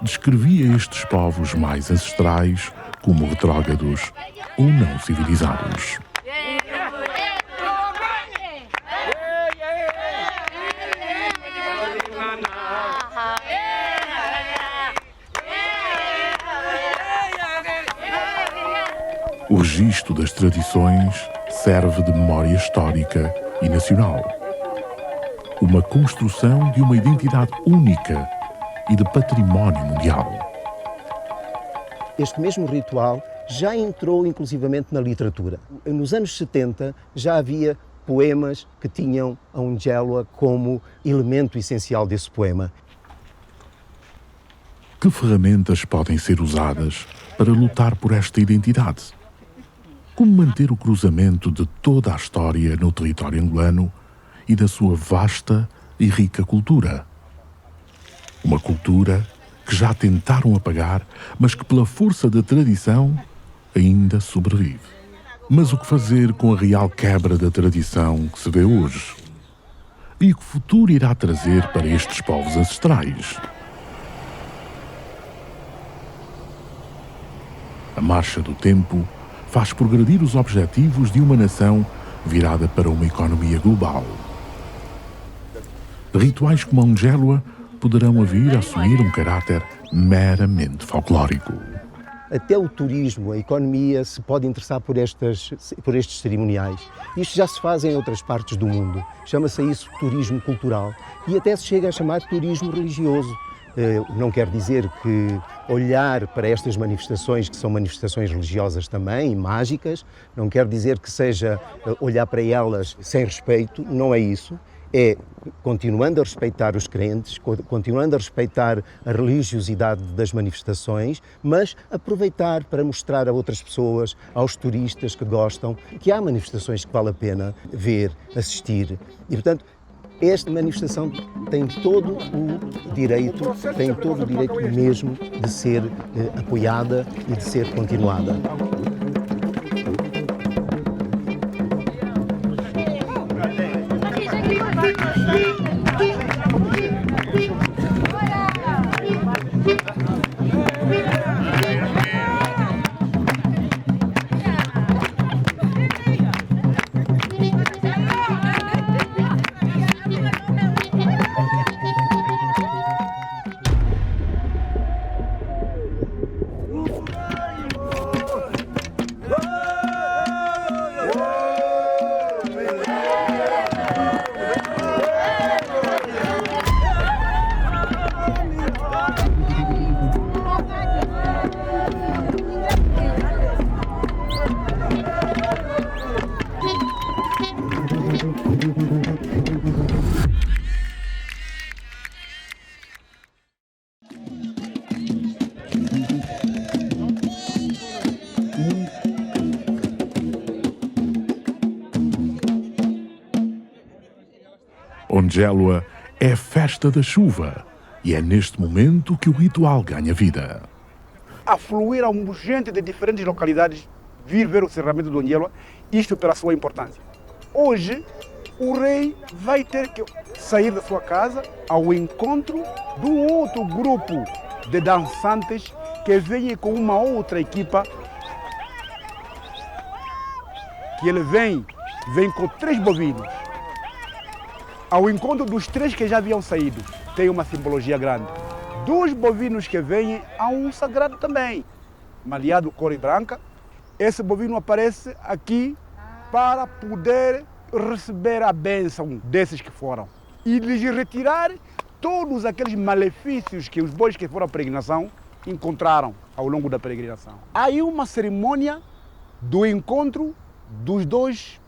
descrevia estes povos mais ancestrais como retrógrados ou não civilizados. O registro das tradições serve de memória histórica e nacional. Uma construção de uma identidade única e de património mundial. Este mesmo ritual já entrou inclusivamente na literatura. Nos anos 70 já havia poemas que tinham a Ungélua como elemento essencial desse poema. Que ferramentas podem ser usadas para lutar por esta identidade? Como manter o cruzamento de toda a história no território angolano e da sua vasta e rica cultura? Uma cultura que já tentaram apagar, mas que pela força da tradição ainda sobrevive. Mas o que fazer com a real quebra da tradição que se vê hoje? E o que o futuro irá trazer para estes povos ancestrais? A marcha do tempo faz progredir os objetivos de uma nação virada para uma economia global. Rituais como a Ungélua poderão vir a assumir um caráter meramente folclórico. Até o turismo, a economia se pode interessar por estes cerimoniais. Isto já se faz em outras partes do mundo. Chama-se isso turismo cultural e até se chega a chamar turismo religioso. Não quer dizer que olhar para estas manifestações, que são manifestações religiosas também, e mágicas, não quer dizer que seja olhar para elas sem respeito, não é isso. É continuando a respeitar os crentes, continuando a respeitar a religiosidade das manifestações, mas aproveitar para mostrar a outras pessoas, aos turistas que gostam, que há manifestações que vale a pena ver, assistir. E, portanto, esta manifestação tem todo o direito mesmo de ser apoiada e de ser continuada. Onjelua é a festa da chuva e é neste momento que o ritual ganha vida. Afluíram gente de diferentes localidades vir ver o cerramento do Onjelua, isto pela sua importância. Hoje, o rei vai ter que sair da sua casa ao encontro do outro grupo de dançantes que vem com uma outra equipa, que ele vem com 3 bovinos. Ao encontro dos 3 que já haviam saído, tem uma simbologia grande. 2 bovinos que vêm, há um sagrado também, maleado cor e branca. Esse bovino aparece aqui para poder receber a bênção desses que foram e lhes retirar todos aqueles malefícios que os bois que foram à peregrinação encontraram ao longo da peregrinação. Há aí uma cerimônia do encontro dos 2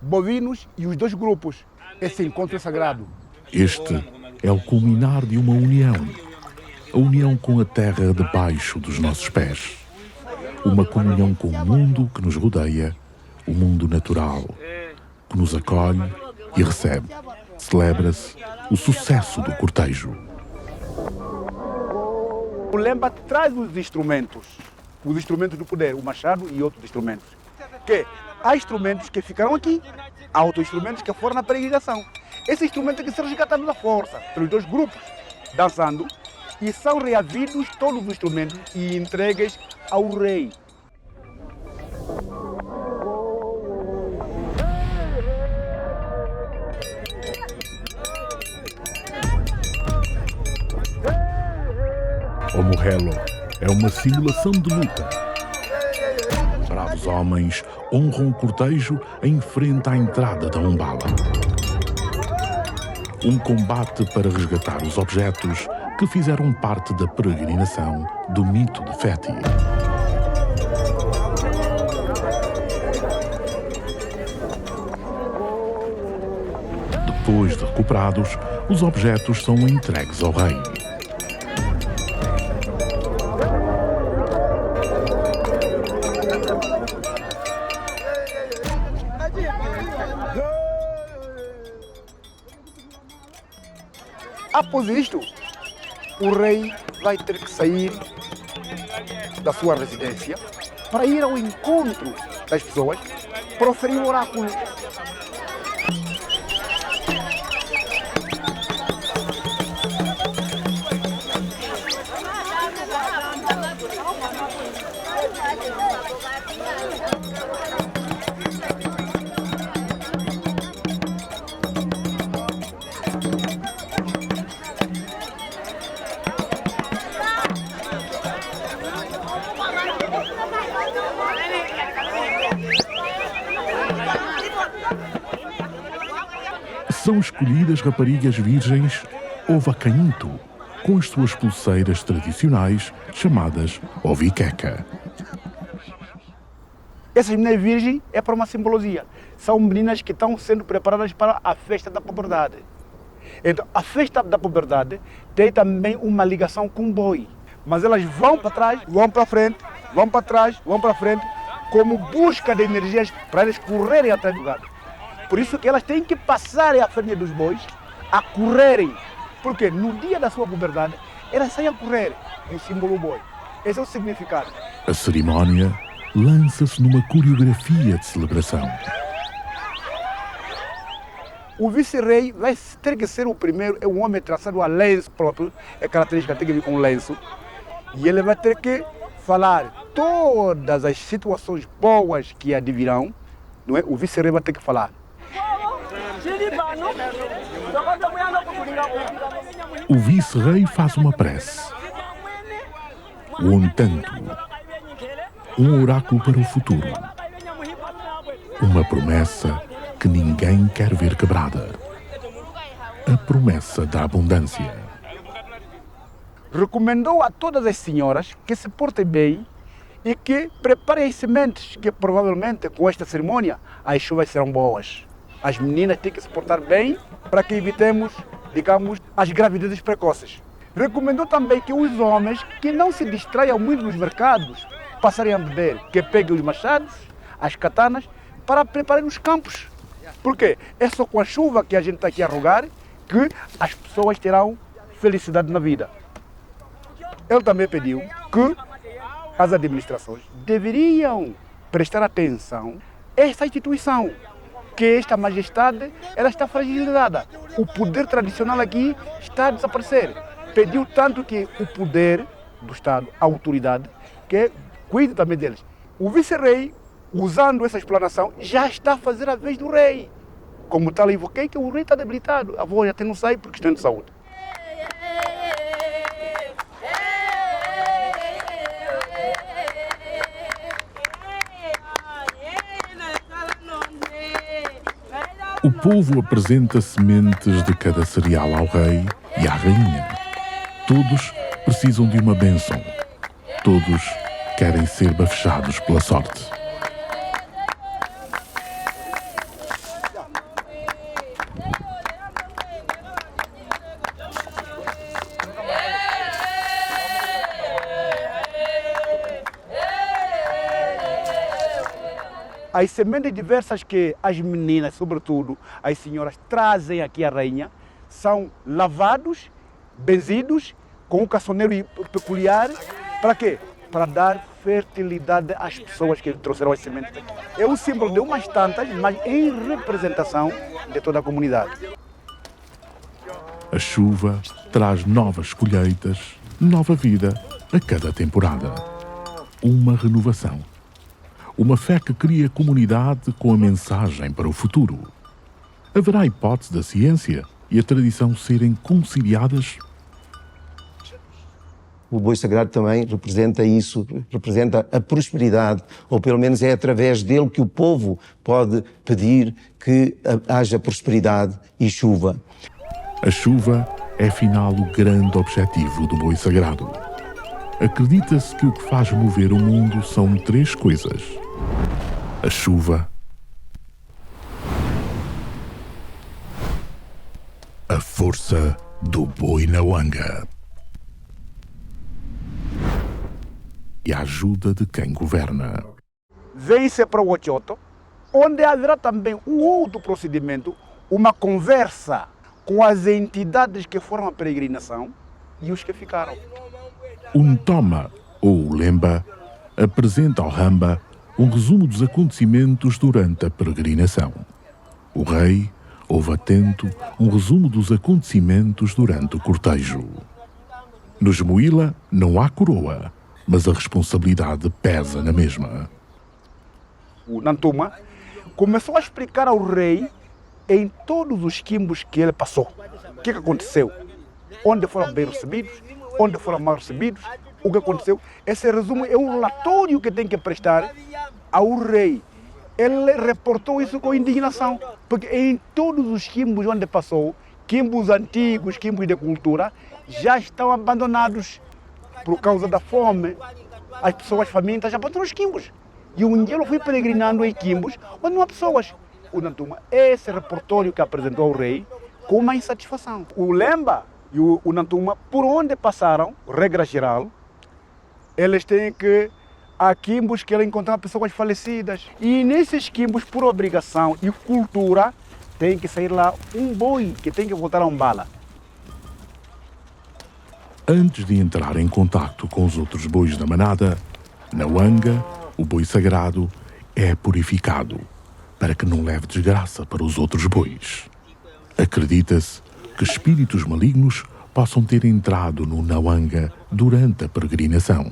bovinos e os 2 grupos. Esse encontro é sagrado. Este é o culminar de uma união. A união com a terra debaixo dos nossos pés. Uma comunhão com o mundo que nos rodeia, o mundo natural, que nos acolhe e recebe. Celebra-se o sucesso do cortejo. O Lemba traz os instrumentos do poder, o machado e outros instrumentos. Há instrumentos que ficaram aqui, há outros instrumentos que foram na peregrinação. Esses instrumentos que são resgatados da força, pelos 2 grupos, dançando, e são reavidos todos os instrumentos e entregues ao rei. O Morrelo é uma simulação de luta. Bravos homens honram o cortejo em frente à entrada da Umbala. Um combate para resgatar os objetos que fizeram parte da peregrinação do mito de Feti. Depois de recuperados, os objetos são entregues ao rei. Após isto, o rei vai ter que sair da sua residência para ir ao encontro das pessoas, proferir o oráculo. São escolhidas raparigas virgens ou vacainto, com as suas pulseiras tradicionais chamadas oviqueca. Essas meninas virgens é para uma simbologia. São meninas que estão sendo preparadas para a festa da puberdade. Então, a festa da puberdade tem também uma ligação com o boi. Mas elas vão para trás, vão para frente, vão para trás, vão para frente, como busca de energias para eles correrem atrás do gado. Por isso que elas têm que passar a frente dos bois a correrem. Porque no dia da sua puberdade, elas saem a correr, em símbolo boi. Esse é o significado. A cerimónia lança-se numa coreografia de celebração. O vice-rei vai ter que ser o primeiro, é um homem traçado a lenço próprio, é característica, tem que vir com lenço. E ele vai ter que falar todas as situações boas que advirão, não é? O vice-rei vai ter que falar. O vice-rei faz uma prece. O Ontanto, um oráculo para o futuro. Uma promessa que ninguém quer ver quebrada. A promessa da abundância. Recomendou a todas as senhoras que se portem bem e que preparem as sementes, que provavelmente com esta cerimônia as chuvas serão boas. As meninas têm que se portar bem para que evitemos, digamos, as gravidezes precoces. Recomendou também que os homens que não se distraiam muito nos mercados passarem a beber, que peguem os machados, as katanas, para preparar os campos. Porque é só com a chuva que a gente está aqui a rogar que as pessoas terão felicidade na vida. Ele também pediu que as administrações deveriam prestar atenção a esta instituição, que esta majestade ela está fragilizada. O poder tradicional aqui está a desaparecer. Pediu tanto que o poder do Estado, a autoridade, que cuide também deles. O vice-rei, usando essa explanação, já está a fazer a vez do rei. Como tal, eu invoquei que o rei está debilitado. A voz até não sai por questão de saúde. O povo apresenta sementes de cada cereal ao rei e à rainha. Todos precisam de uma bênção. Todos querem ser bafejados pela sorte. As sementes diversas que as meninas, sobretudo as senhoras, trazem aqui à rainha, são lavados, benzidos, com um caçoneiro peculiar. Para quê? Para dar fertilidade às pessoas que trouxeram as sementes aqui. É um símbolo de umas tantas, mas em representação de toda a comunidade. A chuva traz novas colheitas, nova vida a cada temporada. Uma renovação. Uma fé que cria comunidade com a mensagem para o futuro. Haverá hipótese da ciência e a tradição serem conciliadas? O boi sagrado também representa isso, representa a prosperidade, ou pelo menos é através dele que o povo pode pedir que haja prosperidade e chuva. A chuva é afinal o grande objetivo do boi sagrado. Acredita-se que o que faz mover o mundo são três coisas: a chuva, a força do boi na Wanga e a ajuda de quem governa. Vem-se para o Ochoto, onde haverá também um outro procedimento, uma conversa com as entidades que foram à peregrinação e os que ficaram. O Ntoma, ou o Lemba, apresenta ao Ramba um resumo dos acontecimentos durante a peregrinação. O rei ouve atento um resumo dos acontecimentos durante o cortejo. Nos Moila não há coroa, mas a responsabilidade pesa na mesma. O Nantuma começou a explicar ao rei em todos os quimbos que ele passou. O que aconteceu? Onde foram bem recebidos, onde foram mal recebidos, o que aconteceu. Esse resumo é um relatório que tem que prestar ao rei. Ele reportou isso com indignação, porque em todos os quimbos onde passou, quimbos antigos, quimbos de cultura, já estão abandonados por causa da fome. As pessoas famintas já abandonaram os quimbos. E o Njelo foi peregrinando em quimbos onde não há pessoas. O Nantuma, esse repertório que apresentou ao rei com uma insatisfação. O Lemba e o Nantuma, por onde passaram, regra geral, eles têm que, há quimbos que ele encontrar pessoas falecidas. E nesses quimbos, por obrigação e cultura, tem que sair lá um boi que tem que voltar a Umbala. Antes de entrar em contacto com os outros bois da manada, na Wanga, o boi sagrado é purificado para que não leve desgraça para os outros bois. Acredita-se que espíritos malignos possam ter entrado no Nawanga durante a peregrinação.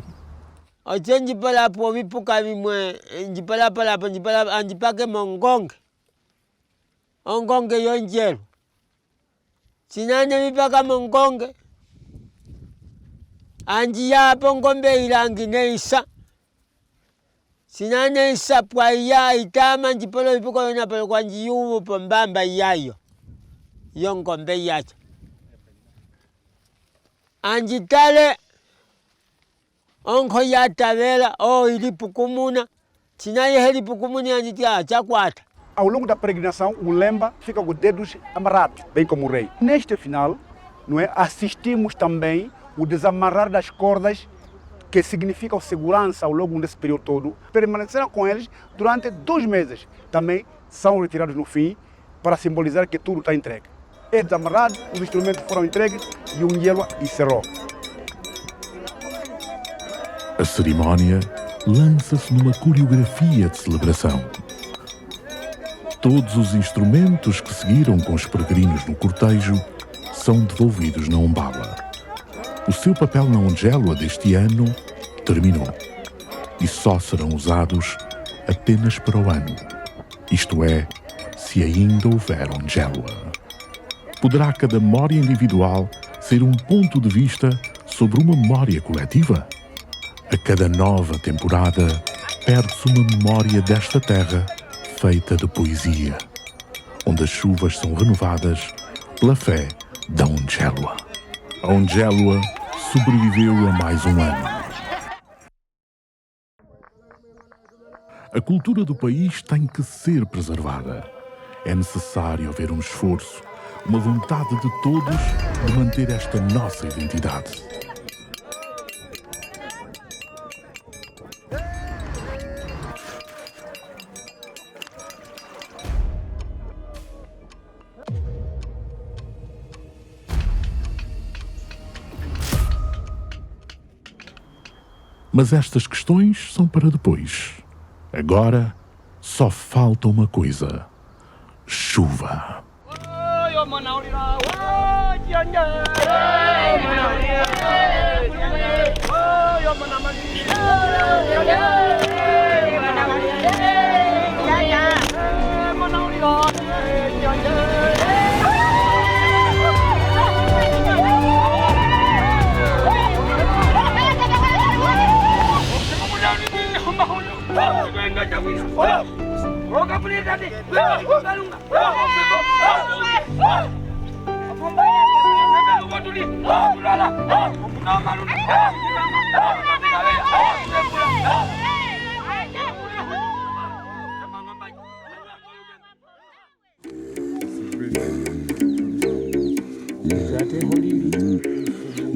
Sinane isa pwaya itama njipolo ipuko yona pelo kwa njiyuvu pombamba yayo. Yongombe yacho. Anjitale onko ya tavela o ilipukumuna. Sinaye helipukumuni anjitia chakwata. Ao longo da peregrinação, o Lemba fica com os dedos amarrados, bem como o rei. Neste final, não é, assistimos também o desamarrar das cordas, que significa segurança ao longo desse período todo. Permaneceram com eles durante 2 meses. Também são retirados no fim para simbolizar que tudo está entregue. é desamarrado, os instrumentos foram entregues e o Njelwa encerrou. A cerimónia lança-se numa coreografia de celebração. Todos os instrumentos que seguiram com os peregrinos no cortejo são devolvidos na Umbala. O seu papel na Njelwa deste ano terminou e só serão usados apenas para o ano, isto é, se ainda houver Njelwa. Poderá cada memória individual ser um ponto de vista sobre uma memória coletiva? A cada nova temporada, perde-se uma memória desta terra feita de poesia, onde as chuvas são renovadas pela fé da Njelwa. A Njelwa sobreviveu a mais um ano. A cultura do país tem que ser preservada. É necessário haver um esforço, uma vontade de todos de manter esta nossa identidade. Mas estas questões são para depois. Agora só falta uma coisa: chuva.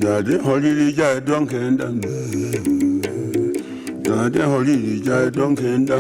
Jade holili jade donkenda. Jade holili jade donkenda.